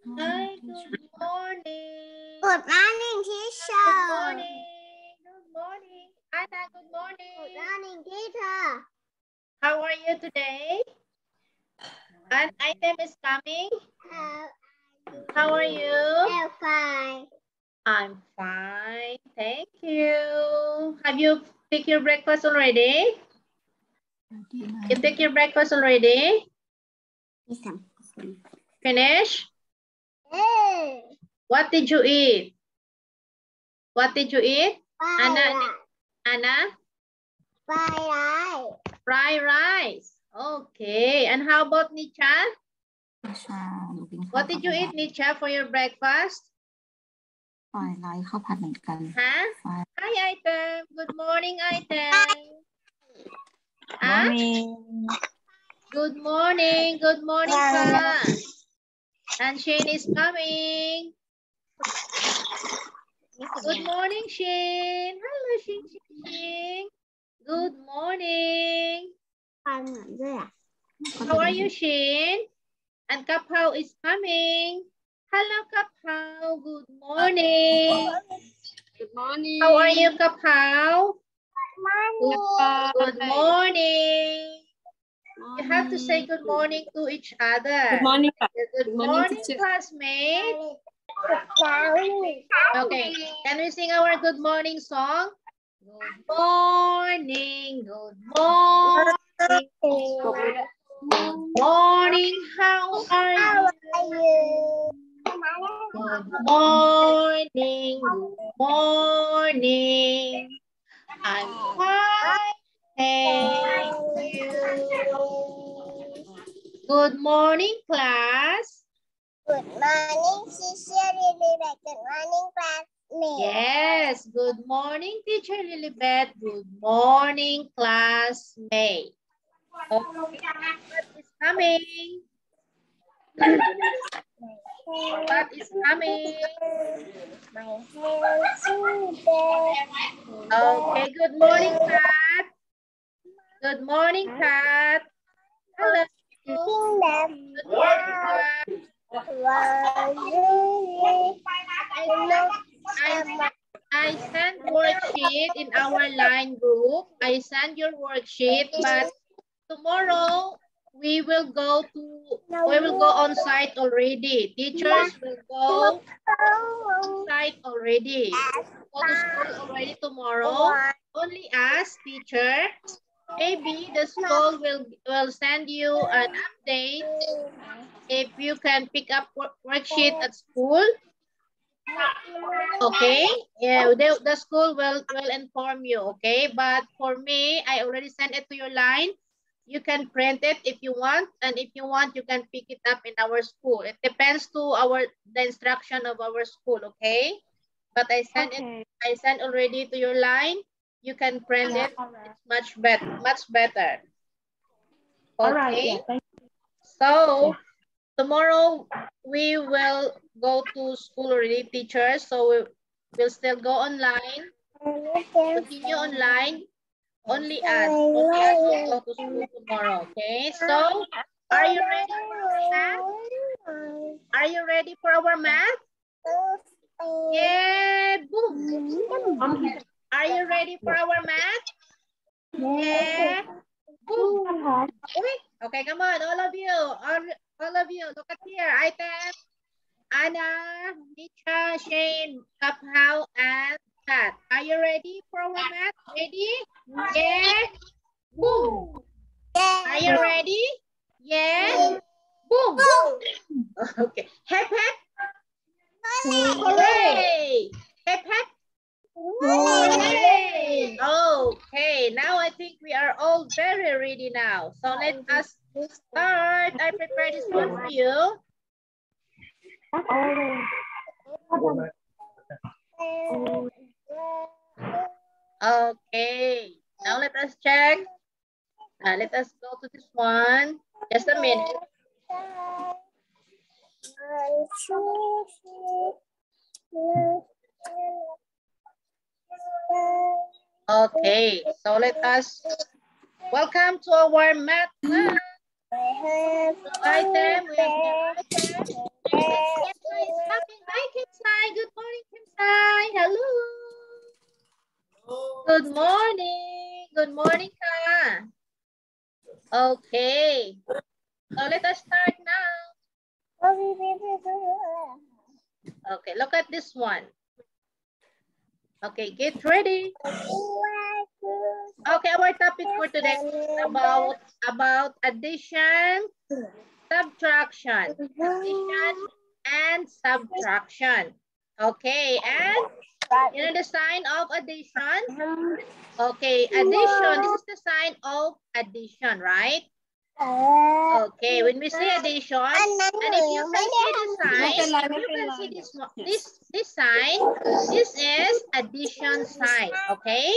Hi, good morning. Good morning, teacher. Good morning. Good morning. Anna, good morning. Good morning, teacher. How are you today? An item is coming. How are you? I'm fine. I'm fine. Thank you. Have you picked your breakfast already? You take your breakfast already? Finish? What did you eat? What did you eat? Anna? Fried rice. Fried rice. Okay. And how about Nicha? What did you eat, Nicha, for your breakfast? Huh? Hi, Item. Good morning, Item. Morning. Good morning. Good morning, class. And Shane is coming. Good morning, Shane. Hello, Shane. Good morning. How are you, Shane? And Kaphao is coming. Hello, Kaphao. Good morning. Good morning. How are you, Kaphao? Good Hi. morning. You have to say good morning to each other. Good morning. Good morning, teacher. classmate. Okay, can we sing our good morning song? Good morning, good morning. Good morning, how are you? Good morning, good morning. I'm fine, thank you. Good morning, class. Good morning, teacher Lilibet. Good morning, classmate. Yes, good morning, teacher Lilibet. Good morning, classmate. Okay, what is coming? What is coming? Okay, good morning, Kat. Good morning, Kat. Hello. Good morning, Kat. I sent worksheet in our line group. I sent your worksheet, but tomorrow we will go on site already. Teachers will go on site already. Go to school already tomorrow. Only us, teacher. Maybe the school will send you an update if you can pick up worksheet at school. Okay, yeah, the school will inform you. Okay, but for me, I already sent it to your line. You can print it if you want, and if you want, you can pick it up in our school. It depends to the instruction of our school. Okay, but I sent it. I sent already to your line. You can print it. It's much better. Okay. So tomorrow we will go to school already, teachers. So we'll still go online. Continue online. Only us will go to school tomorrow. Okay. So are you ready for our math? Are you ready for our math? Yeah. Boom. Are you ready for our math? Yeah. Boom. Okay, come on, all of you. All of you, look at here. Item. Anna, Nisha, Shane, Kaphao, and Kat. Are you ready for our math? Ready? Yeah. Boom. Are you ready? Yeah. Boom. Okay. Hep hep. Hooray. Hep hep. Hooray. Okay. Now I think we are all very ready now. So let us start. I prepared this one for you. Okay, now let us check. Let us go to this one. Just a minute. Okay, so let us welcome to our math class. Item, we have Good morning. Good morning, Ka. Okay. So let us start now. Okay, look at this one. Okay, get ready. Okay, our topic for today is about addition, subtraction. Addition and subtraction. Okay, and you know the sign of addition? Okay, addition. This is the sign of addition, right? Okay, when we say addition, and if you can see the sign, you can see this sign. This is addition sign. Okay,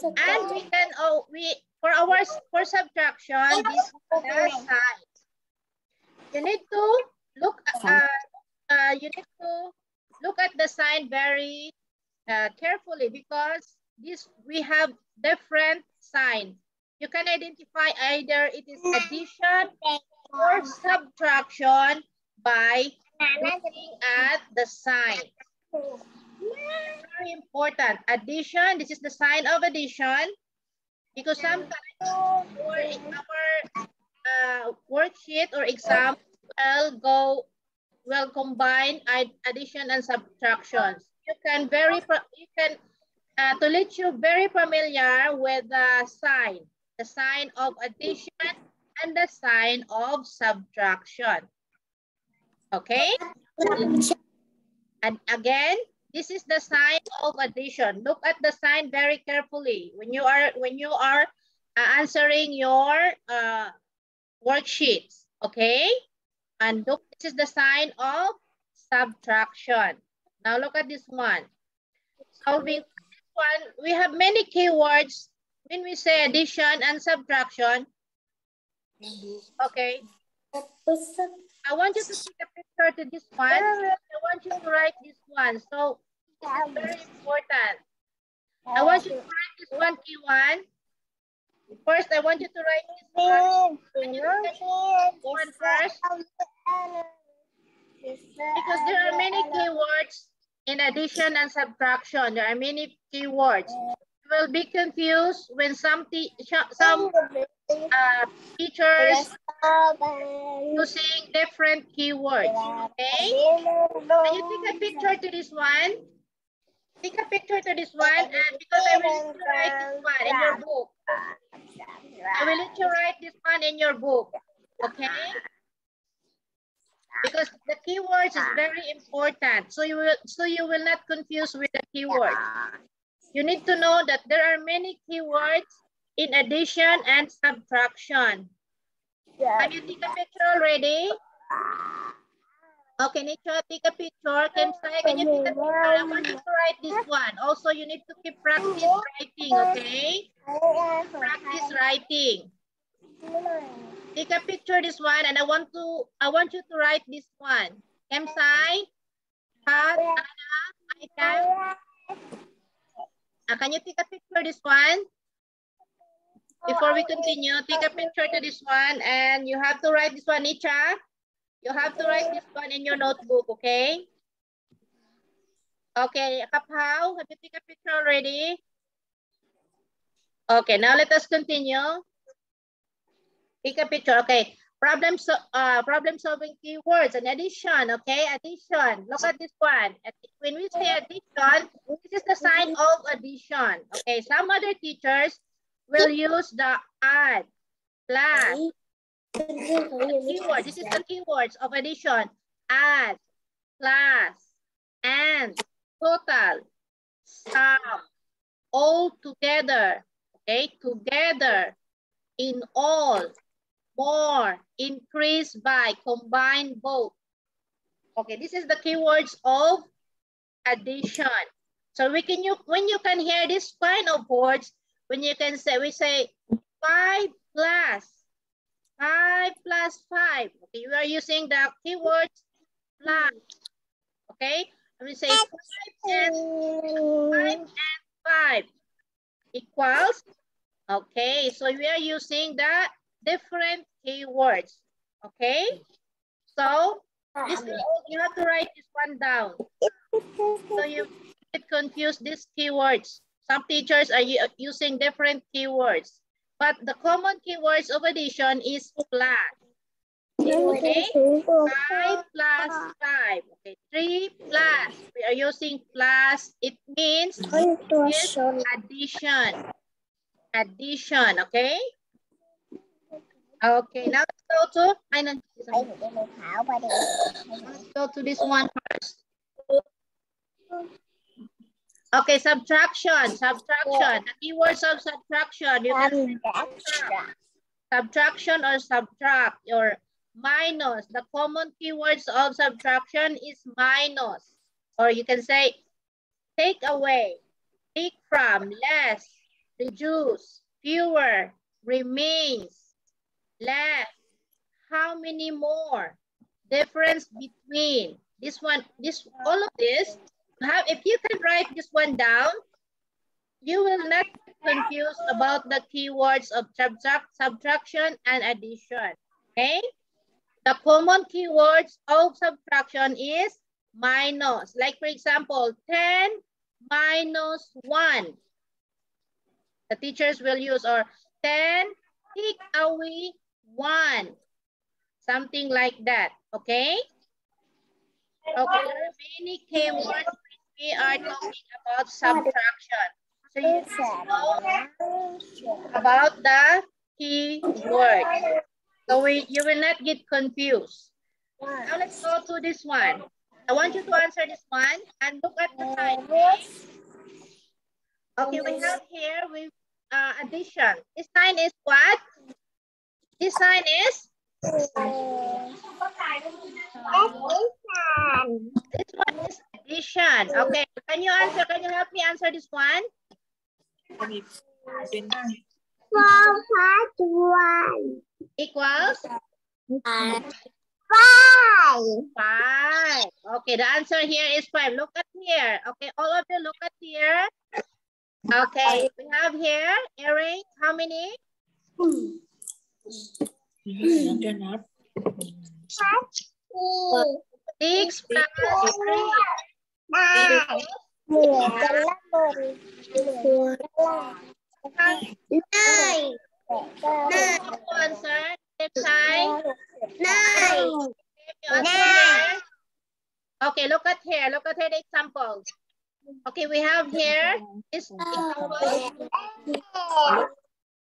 and we can for subtraction, this is the sign. You need to look. You need to look at the sign very carefully because we have different signs. You can identify either it is addition or subtraction by looking at the sign. Very important. Addition, this is the sign of addition because sometimes in our worksheet or exam will combine addition and subtraction. You can to let you very familiar with the sign of addition and the sign of subtraction. Okay? And again, this is the sign of addition. Look at the sign very carefully when you are answering your worksheets. Okay? And look, this is the sign of subtraction. Now look at this one. Solving this one, we have many keywords when we say addition and subtraction. Okay. I want you to take a picture to this one. I want you to write this one. So this is very important. I want you to write this one key one. First, I want you to write this one. One first. Because there are many keywords in addition and subtraction. There are many keywords. You will be confused when some teachers using different keywords. Okay? Can you take a picture to this one? Take a picture to this one, and because I will let you write this one in your book. I will let you write this one in your book. Okay? Because the keywords is very important. So you will not confuse with the keywords. You need to know that there are many keywords in addition and subtraction. Can you take a picture already? Okay, Nicho, take a picture. Kemsai, can you take a picture? I want you to write this one. Also, you need to keep practice writing, okay? Practice writing. Take a picture this one, and I want you to write this one. Kemsai, Pat, Anna, Aika. Can you take a picture this one? Before we continue, take a picture to this one, and you have to write this one, Nicha. You have to write this one in your notebook, okay? Okay, Kapau, have you taken a picture already? Okay, now let us continue. Take a picture, okay. Problem solving keywords and addition, okay? Addition, look at this one. When we say addition, this is the sign of addition, okay? Some other teachers will use the add, plus. Keyword. This is the keywords of addition. Add, plus, and, total, sum, all together. Okay, together, in all, more, increase by, combine both. Okay, this is the keywords of addition. So when you can hear this kind of words, when you can say, we say 5 plus 5 plus 5. Okay, we are using the keywords plus. Okay, we say 5 and 5 equals. Okay, so we are using the different keywords. Okay, so this you have to write this one down. So you get confused these keywords. Some teachers are using different keywords, but the common keywords of addition is plus. Okay, 5 plus 5. Okay, 3 plus. We are using plus. It means addition. Addition, okay? Okay, now let's go to, let's go to this one first. Okay, subtraction. Subtraction. The keywords of subtraction. You can subtraction or subtract or minus. The common keywords of subtraction is minus. Or you can say take away, take from, less, reduce, fewer, remains, less, how many more, difference between. This one, all of this. If you can write this one down, you will not get confused about the keywords of subtraction and addition. Okay? The common keywords of subtraction is minus. Like for example, 10 minus 1. The teachers will use or 10 take away 1. Something like that. Okay? Okay, there are many keywords. We are talking about subtraction. So you just know about the keyword. So you will not get confused. Now let's go to this one. I want you to answer this one and look at the sign. Okay, we have here with addition. This sign is what? This sign is? This one is addition. Okay, can you answer? Can you help me answer this one? 4 plus 1 Equals? 5. 5. Okay, the answer here is 5. Look at here. Okay, all of you look at here. Okay, we have here, Eric, how many? 6 plus 3. 9. Answer. Next time. 9. Okay, look at here. Look at here the example. Okay, we have here this example.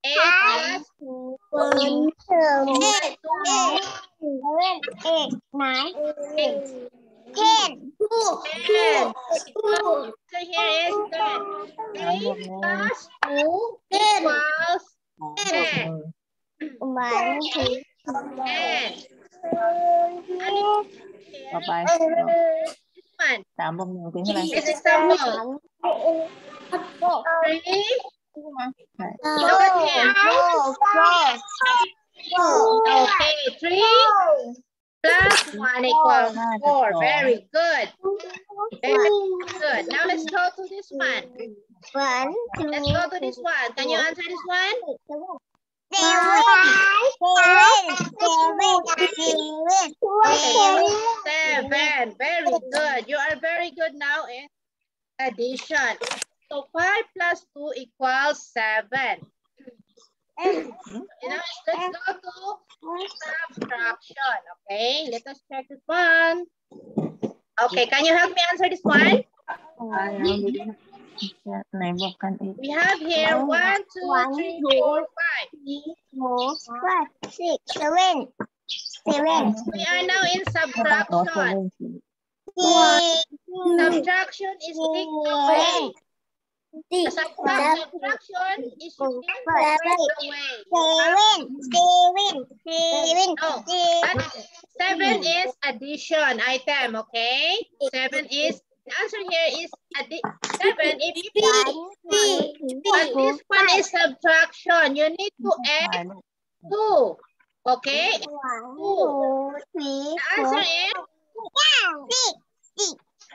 8 plus 1, 2, 8, 9, 10. 10. So here is 10. 8 plus 2 equals 10. 1, 2, 10. This example. 3. Look at here. Okay, 3 plus 1 equals 4. Very good. Very good. Now let's go to this one. Let's go to this one. Can you answer this one? 7. Very good. You are very good now in addition. So 5 plus 2 equals 7. Let's go to subtraction. Okay, let us check this one. Okay, can you help me answer this one? We have here 1, 2, 3, 4, 5. 6, 7. We are now in subtraction. Subtraction is take away. The subtraction is to take away. 7 is addition item, okay? 7 is, the answer here is 7. If you but this one is subtraction. You need to add 2. Okay? 2. The answer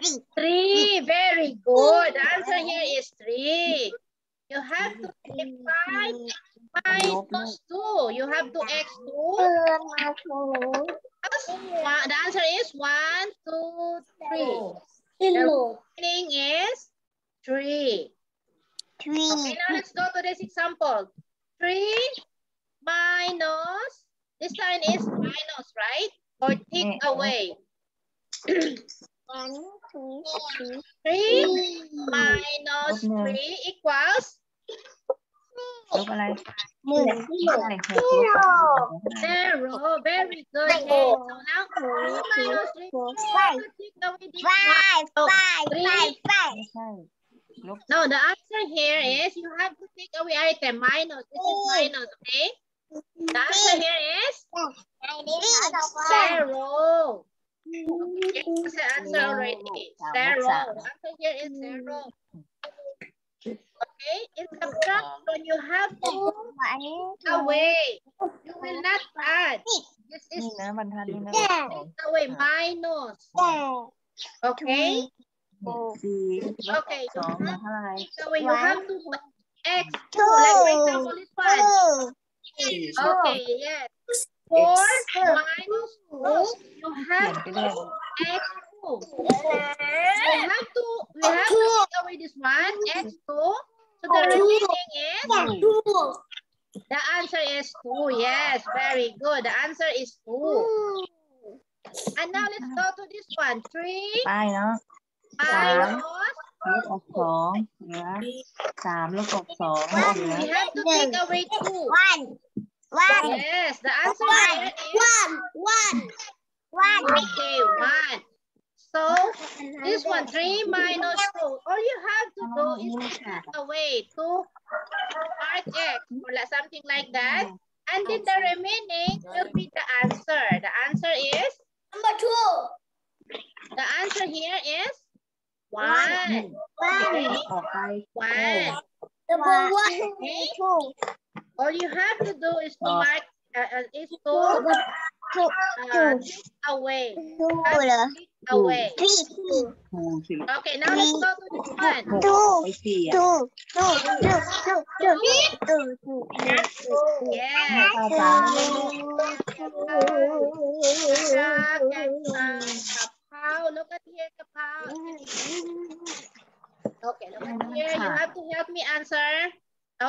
is 3. Very good. The answer here is 3. You have to take 5 minus 2. You have to x 2. The answer is 1, 2, 3. The meaning is 3. 3. Okay, now let's go to this example. 3 minus, this sign is minus, right? Or take away. 1, 2, 3 minus 3 equals ลบอะไร 1. อะไร6ลบ6 0. Very good. Okay, so now 3 minus 3 take away this 5, 5, 3. 5, ไม่ใช่ลบ No, the answer here is you have to take away item minus. This is minus, okay? The answer here is 0. Okay, that's the answer already. 0. The answer here is 0. Okay, in subtraction, you have to take away. You will not add. This is นี่นะบรรทัดนี้นะ take away minus. Okay? 4 Okay, 2 you เหลือ have เท่าไหร่ to take away. You have to x2. Like for example, this one. Okay, yes. 4 minus 2. You เขีย have นไปเรื่อย x2. We have to take away this one, x2. So the remaining is, the answer is 2. Yes, very good. The answer is 2. And now let's go to this one. 3 ป้ายเนาะ minus ลบออก2เหลือ3ลบออก2เหลือ we have to take away 2. 1. Yes, the answer here is 1. okay, 1. So this one, 3 minus 2. All you have to do is to take away 2 part x or like something like that. And then the remaining will be the answer. The answer is, Number 2. the answer here is 1. ออกไป 1. Number 1. 2. All you have to do is to mark, is to take away. Take away. ถูกสิ Okay, now let's go to this one. 6ออกไป4อ่ะ Yes. ป้าจ๋า Look at here, Kapow. Okay, look at here. You have to help me answer.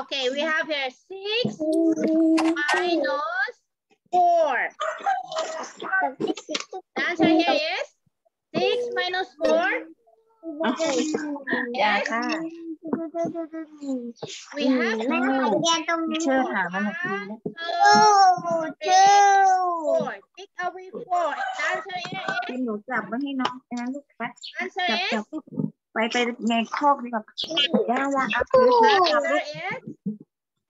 Okay, we have here 6 minus 4. The answer here is 6 minus 4. อย่าค่ะ We have to เชื่อหามันหน่อยสินะ 4. Take away 4. The answer here is หนูจับไว้ให้น้องนะลูกไป answer จับ is ไปในคอกดีกว่าย่าว่าเอาถือจับ answer is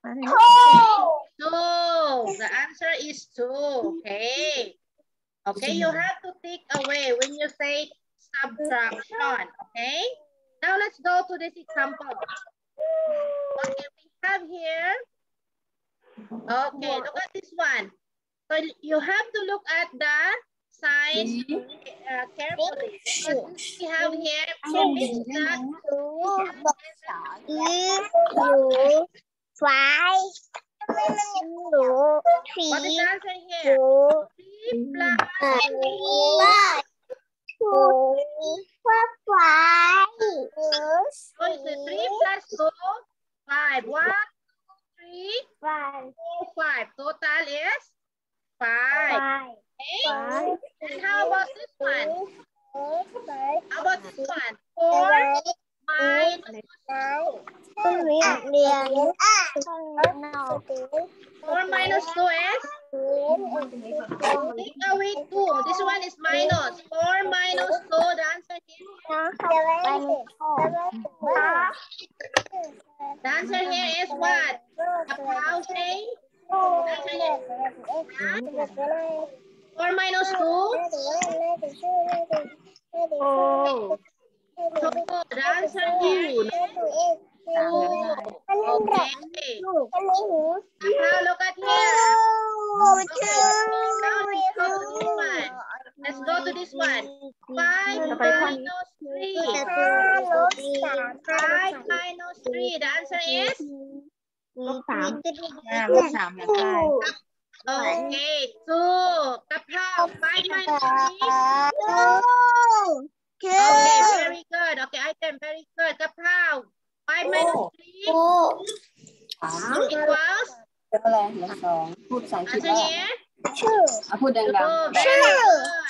ไปเลย 2. The answer is 2. Okay. Okay, you have to take away when you say subtraction. Okay. Now let's go to this example. Okay, we have here. Okay, look at this one. So you have to look at the signs carefully. So we have here. It's not what is the answer here? 3 plus 3 plus 2, 5. 1, 3, 4, 5. Total is 5. Okay. And how about this one? How about this one? 4 minus 4 minus 2 is? Take away 2. This one is minus. 4 minus 2. The answer here. The answer here is what? How say? The answer here is 4 minus 2. So the answer here is 2. Okay. Now look at here. Okay. Now let's go to this one. Let's go to this one. 5 minus 3. 5 minus 3. The answer is? ลบ3เหลือใคร Okay. 2. Kapow. 5 minus 3. Okay, very good. Okay, item, very good. Kapow. 5 minus 3. equals? อะไรเหลือ2พูดภาษาอังกฤษ Answer ว่า here. พูดดัง Oh, very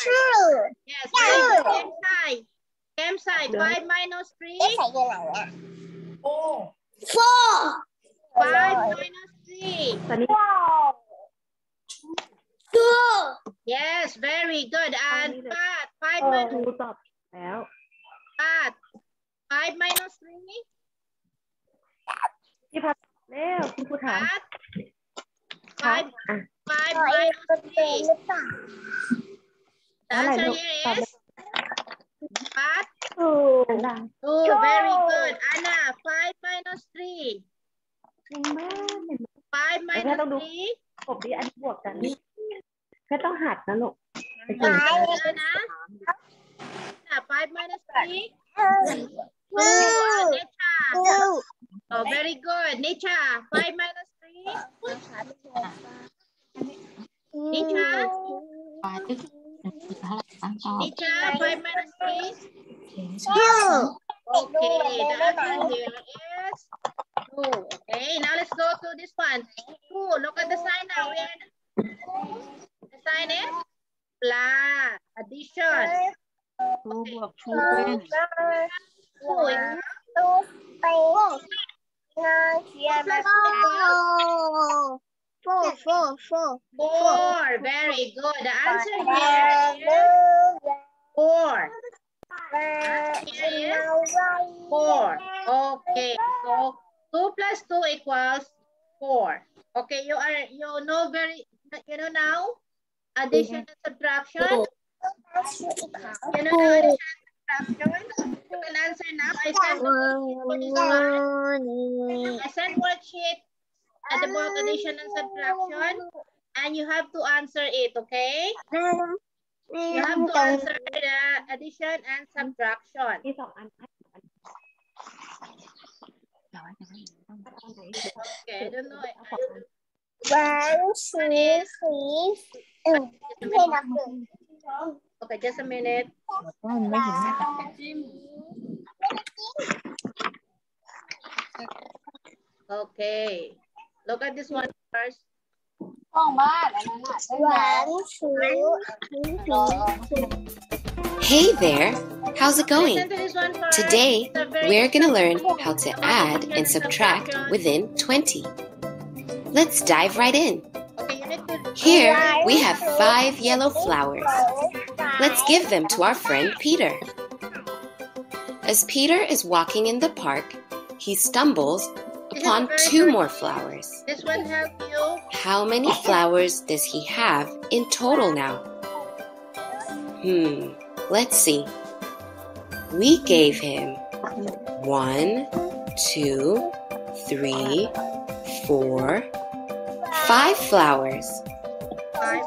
good. Yes, very good. Campsite. Campsite. 5 minus 3. ใส่ยังไงอ่ะ 5 minus 3. ตอนนี้ Yes, very good. And Pat, 5 ค minus รูตอบแล้ว Pat. 5 minus 3. พี่พัดแล้วคุณครูถาม Pat. ครับ 5 ตัวเอง minus เป็นห 3. รือเปล่า The อะไร answer ลูก here ตอบ is Pat. ดัง Oh, very good. Anna, 5 minus 3. ๆเก่งมากเห็นไหม 5 แม่ minus ต้องดู 3. ผมดีอันนี้บวกกันแค่ต้องหัดนะลูก Anna. 5 minus 3. Oh, Necha. Oh, very good. Necha, 5 minus 3. Necha. Necha, 5 minus 3. Okay, the answer here is 2. Okay, now let's go to this one. 2. Look at the sign now. The sign is plus addition. ครูบวกครูเป็น 2 ไปนอนเขียนแบบ4. Very good. The answer here is 4. Here is 4. Okay, so 2 plus 2 equals 4. Okay, you know now addition and subtraction. You know now addition and subtraction. You can answer now. I send worksheet at the book addition and subtraction, and you have to answer it. Okay, you have to answer the addition and subtraction. ที่2 อัน Okay, I don't know. ให้นับหนึ่ง Okay, just a minute. Okay, look at this one first. ห้องบ้านอันนั้นน่ะใช่ไหม Hey there, how's it going? Listen to this one first. Today, It's a very we're going to learn how to add and subtract within 20. Let's dive right in. Okay, you need to. Here, we have 5 yellow flowers. Let's give them to our friend Peter. As Peter is walking in the park, he stumbles upon 2 more flowers. This one help you. How many flowers does he have in total now? Let's see. We gave him 1, 2, 3, 4, 5 flowers.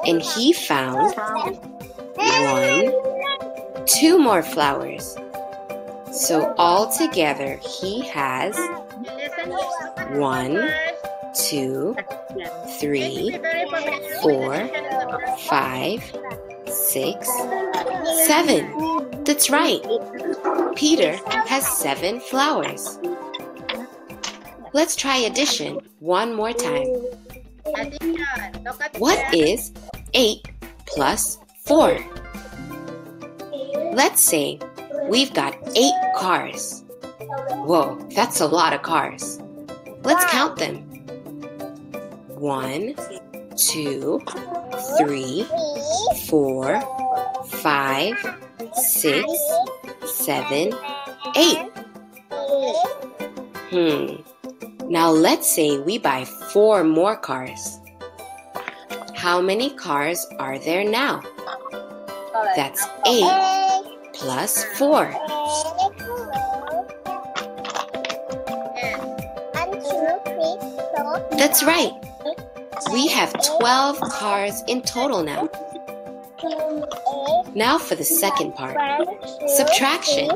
And he found 1, 2 more flowers. So altogether he has Listen to 1, 2, 3, 4, 5, 6, 7. That's right. Peter has 7 flowers. Let's try addition one more time. addition. Look at What here. is 8 plus 4? Let's say we've got 8 cars. Whoa, that's a lot of cars. Let's count them. 1, 2, 3, 4, 5, 6, 7, 8. Now let's say we buy 4 more cars. How many cars are there now? That's 8 plus 4. That's right. We have 12 cars in total now. Now for the second part, subtraction.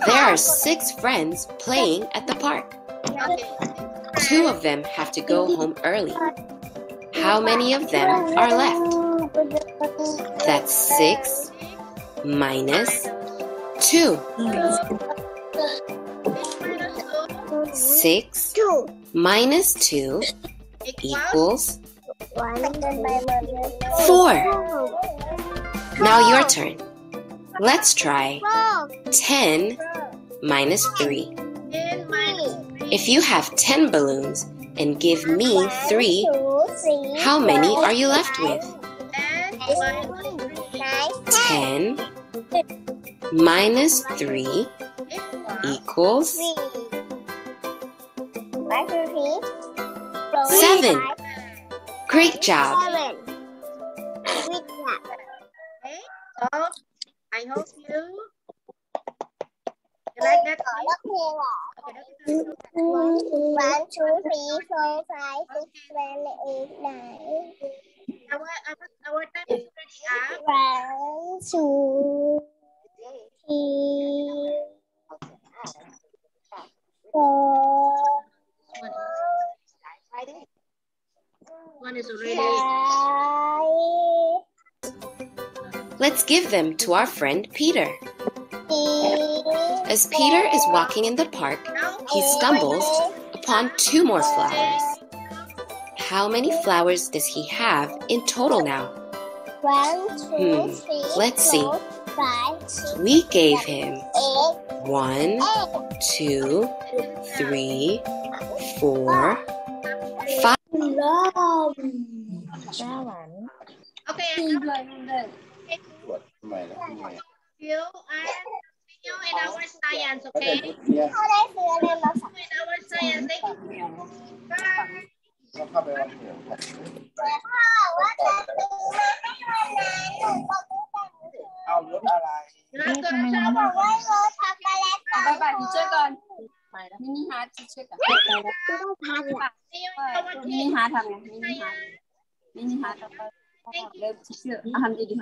There are 6 friends playing at the park. 2 of them have to go home early. How many of them are left? That's 6 minus 2. 6 2 minus 2 equals 1 4. Now your turn. Let's try 10 minus 3. 10 minus 3. If you have 10 balloons and give me 3, 2 3 how many are you left with? 10 minus 3. 10 minus 3 equals 7. Great job. Okay, so I hope you like that. Okay, 1 2 3 4 5 6 7 8 9 our time is already up. 1 2 3 4 One is already. 5 Let's give them to our friend Peter. 6 As Peter is walking in the park, he stumbles upon 2 more flowers. How many flowers does he have in total now? 1 2 3 let's see. 4 5 6 We gave him 8 1, 2, 3, 4, 5. Okay, you and continue in our science, okay? In our science, thank you. Bye. เอารถอะไร Let's go. 拜拜，你这个มินิฮาร์ดที่ช่วยกัน See you in our มินิฮาร์ดทำไงมินิฮาร์ดเริ่มที่เชื่อทำดีๆ